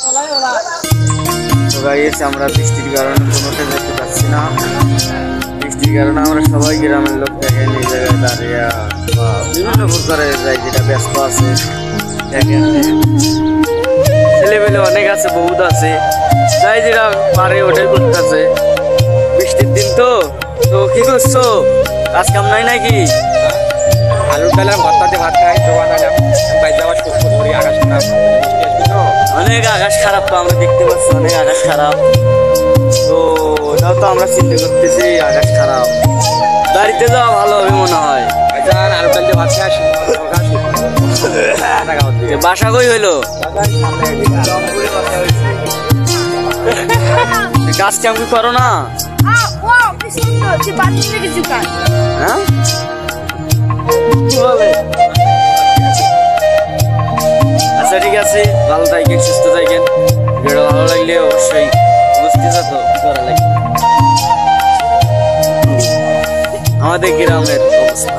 তো গাইস আমরা বৃষ্টির কারণে কোনোতে যেতে পারছি না। বৃষ্টির কারণে আমরা সবাই গ্রামের লোক দেখেন এই জায়গায় দাঁড়িয়ে বিভিন্ন প্রকারের যেটা ব্যস্ত আছে দেখেন, ছেলেমেলে অনেক আছে, বহুত আছে, তাই যেটা পারে ওটাই করতেছে। বৃষ্টির দিন তো তো কি করছো, কাজ কাম নাই নাকি? আলুর ডালের ভর্তাতে ভাত খাই, দোকান আলাম বাইরে যাওয়ার করি আকাশ খারাপ, অনেক আকাশ খারাপ, তো আমরা দেখতে পাচ্ছি অনেক আকাশ খারাপ। তো ওটাও তো আমরা চিন্তা করতেছি আকাশ খারাপ, বাড়িতে যাওয়া ভালো হবে মনে হয়। আলুর ডাল দিয়ে ভাত খাই আসি। বাসা কই হইলো? কাজ কাম কি করো না? হ্যাঁ আচ্ছা ঠিক আছে, ভালো থাকেন, সুস্থ থাকেন। ভিডিও ভালো লাগলে অবশ্যই বুঝতেছে তো করা লাগবে আমাদের গ্রামের অবস্থা।